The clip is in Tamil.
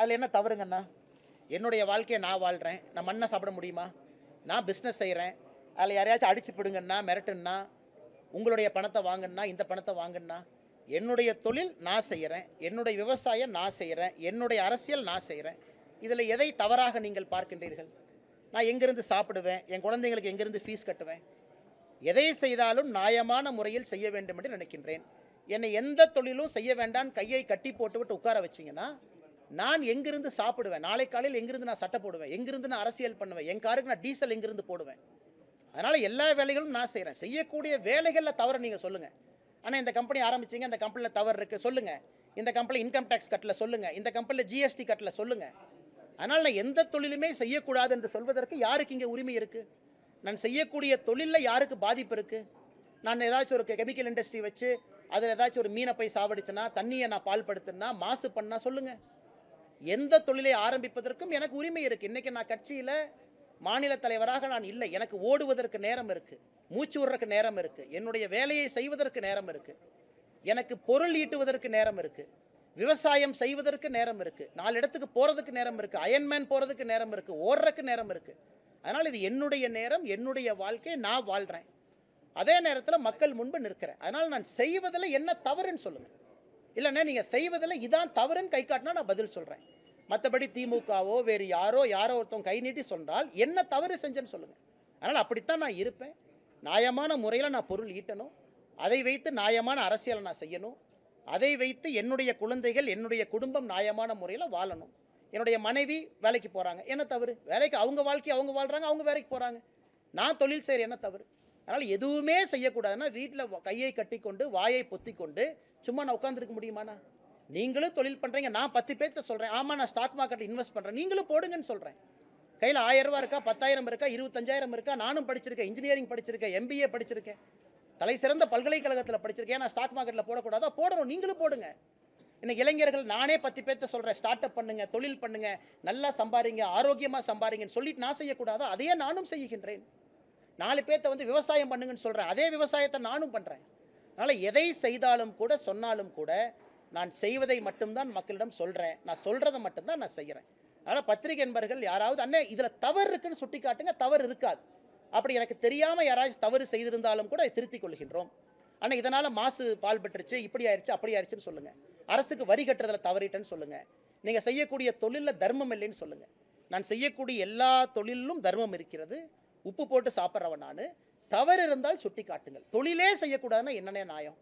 அதில் என்ன தவறுங்கண்ணா? என்னுடைய வாழ்க்கையை நான் வாழ்றேன். நான் மண்ணை சாப்பிட முடியுமா? நான் பிஸ்னஸ் செய்றேன். அதில யாரையாச்சும் அடிச்சு பிடுங்கன்னா, மிரட்டுன்னா, உங்களுடைய பணத்த வாங்குன்னா, இந்த பணத்த வாங்குன்னா, என்னுடைய தொழில் நான் செய்றேன். என்னுடைய விவசாயம் நான் செய்றேன். என்னுடைய அரசியல் நான் செய்றேன். இதில எதை தவறாக நீங்கள் பார்க்கின்றீர்கள்? நான் எங்கிருந்து சாப்பிடுவேன்? என் குழந்தைங்களுக்கு எங்கிருந்து ஃபீஸ் கட்டுவேன்? எதை செய்தாலும் நியாயமான முறையில் செய்ய வேண்டும் என்று நினைக்கின்றேன். என்னை எந்த தொழிலும் செய்ய வேண்டான்னு கையை கட்டி போட்டுவிட்டு உட்கார வச்சீங்கன்னா, நான் எங்கிருந்து சாப்பிடுவேன்? நாளை காலையில் எங்கிருந்து நான் சட்டை போடுவேன்? எங்கிருந்து நான் அரசியல் பண்ணுவேன்? என் காருக்கு நான் டீசல் எங்கிருந்து போடுவேன்? அதனால எல்லா வேலைகளும் நான் செய்றேன். செய்யக்கூடிய வேலைகள்ல தவற நீங்க சொல்லுங்க. ஆனா இந்த கம்பெனி ஆரம்பிச்சீங்க, இந்த கம்பெனில தவறு இருக்கு சொல்லுங்க. இந்த கம்பெனில இன்கம் டாக்ஸ் கட்டல சொல்லுங்க. இந்த கம்பெனில ஜிஎஸ்டி கட்டல சொல்லுங்க. அதனால நான் எந்த தொழிலுமே செய்யக்கூடாது என்று சொல்வதற்கு யாருக்கு இங்க உரிமை இருக்கு? நான் செய்யக்கூடிய தொழில்ல யாருக்கு பாதிப்பு இருக்கு? நான் ஏதாச்சும் ஒரு கெமிக்கல் இண்டஸ்ட்ரி வச்சு அதில் ஏதாச்சும் ஒரு மீனை போய் சாவடிச்சேன்னா, தண்ணியை நான் பாழ்படுத்தினா, மாசு பண்ணா சொல்லுங்க. எந்த தொழிலை ஆரம்பிப்பதற்கும் எனக்கு உரிமை இருக்கு. இன்னைக்கு நான் கட்சியில மாநில தலைவராக நான் இல்லை. எனக்கு ஓடுவதற்கு நேரம் இருக்கு. மூச்சு விடுறதுக்கு நேரம் இருக்கு. என்னுடைய வேலையை செய்வதற்கு நேரம் இருக்கு. எனக்கு பொருள் ஈட்டுவதற்கு நேரம் இருக்கு. விவசாயம் செய்வதற்கு நேரம் இருக்கு. 4 இடத்துக்கு போறதுக்கு நேரம் இருக்கு. அயன்மேன் போறதுக்கு நேரம் இருக்கு. ஓடுறதுக்கு நேரம் இருக்கு. அதனால இது என்னுடைய நேரம், என்னுடைய வாழ்க்கை, நான் வாழ்றேன். அதே நேரத்தில் மக்கள் முன்பு நிற்கிறேன். அதனால நான் செய்வதில் என்ன தவறுன்னு சொல்லுங்க. இல்லைன்னா நீங்க செய்வதில் இதான் தவறுன்னு கை காட்டினா நான் பதில் சொல்றேன். மற்றபடி திமுகவோ வேறு யாரோ ஒருத்தவங்க கை நீட்டி சொன்னால் என்ன தவறு செஞ்சேன்னு சொல்லுங்க. அதனால் அப்படித்தான் நான் இருப்பேன். நியாயமான முறையில் நான் பொருள் ஈட்டணும். அதை வைத்து நியாயமான அரசியலை நான் செய்யணும். அதை வைத்து என்னுடைய குழந்தைகள், என்னுடைய குடும்பம் நியாயமான முறையில் வாழணும். என்னுடைய மனைவி வேலைக்கு போகிறாங்க, என்ன தவறு? வேலைக்கு அவங்க வாழ்க்கையை அவங்க வாழ்கிறாங்க, அவங்க வேலைக்கு போகிறாங்க. நான் தொழில் செய்கிற என்ன தவறு? அதனால் எதுவுமே செய்யக்கூடாதுன்னா வீட்டில் கையை கட்டிக்கொண்டு வாயை பொத்திக்கொண்டு சும்மா நான் உட்காந்துருக்க முடியுமாண்ணா? நீங்களும் தொழில் பண்ணுறீங்க, நான் 10 பேர்த்த சொல்கிறேன், ஆமாம் நான் ஸ்டாக் மார்க்கெட்டில் இன்வெஸ்ட் பண்ணுறேன், நீங்களும் போடுங்கன்னு சொல்கிறேன். கையில் 1000 ரூபா இருக்கா, 10,000 இருக்கா, 25,000 இருக்கா? நானும் படிச்சிருக்கேன், இன்ஜினியரிங் படிச்சிருக்கேன், எம்பிஏ படிச்சிருக்கேன், தலை சிறந்த பல்கலைக்கழகத்தில் படிச்சிருக்கேன். நான் ஸ்டாக் மார்க்கெட்டில் போடக்கூடாதா? போடணும், நீங்களும் போடுங்க. இன்னைக்கு இளைஞர்கள் நானே 10 பேர்த்த சொல்கிறேன், ஸ்டார்ட் அப் பண்ணுங்க, தொழில் பண்ணுங்க, நல்லா சம்பாதிங்க, ஆரோக்கியமாக சம்பாதிங்கன்னு சொல்லிட்டு நான் செய்யக்கூடாதா? அதையே நானும் செய்கின்றேன். 4 பேர்த்த வந்து விவசாயம் பண்ணுங்கன்னு சொல்கிறேன், அதே விவசாயத்தை நானும் பண்ணுறேன். அதனால் எதை செய்தாலும் கூட சொன்னாலும் கூட நான் செய்வதை மட்டும்தான் மக்களிடம் சொல்கிறேன். நான் சொல்கிறத மட்டும்தான் நான் செய்கிறேன். அதனால் பத்திரிகை நண்பர்கள் யாராவது அண்ணே இதில் தவறு இருக்குன்னு சுட்டி காட்டுங்க. தவறு இருக்காது. அப்படி எனக்கு தெரியாமல் யாராச்சும் தவறு செய்திருந்தாலும் கூட அதை திருத்திக் கொள்கின்றோம். ஆனால் இதனால் மாசு பால் பெற்றுச்சு, இப்படி ஆயிடுச்சு, அப்படி ஆயிடுச்சுன்னு சொல்லுங்கள். அரசுக்கு வரி கட்டுறதில் தவறிட்டேன்னு சொல்லுங்கள். நீங்கள் செய்யக்கூடிய தொழிலில் தர்மம் இல்லைன்னு சொல்லுங்கள். நான் செய்யக்கூடிய எல்லா தொழிலும் தர்மம் இருக்கிறது. உப்பு போட்டு சாப்பிட்றவன் நான். தவறு இருந்தால் சுட்டி காட்டுங்கள். தொழிலே செய்யக்கூடாதுன்னா என்னென்ன நியாயம்?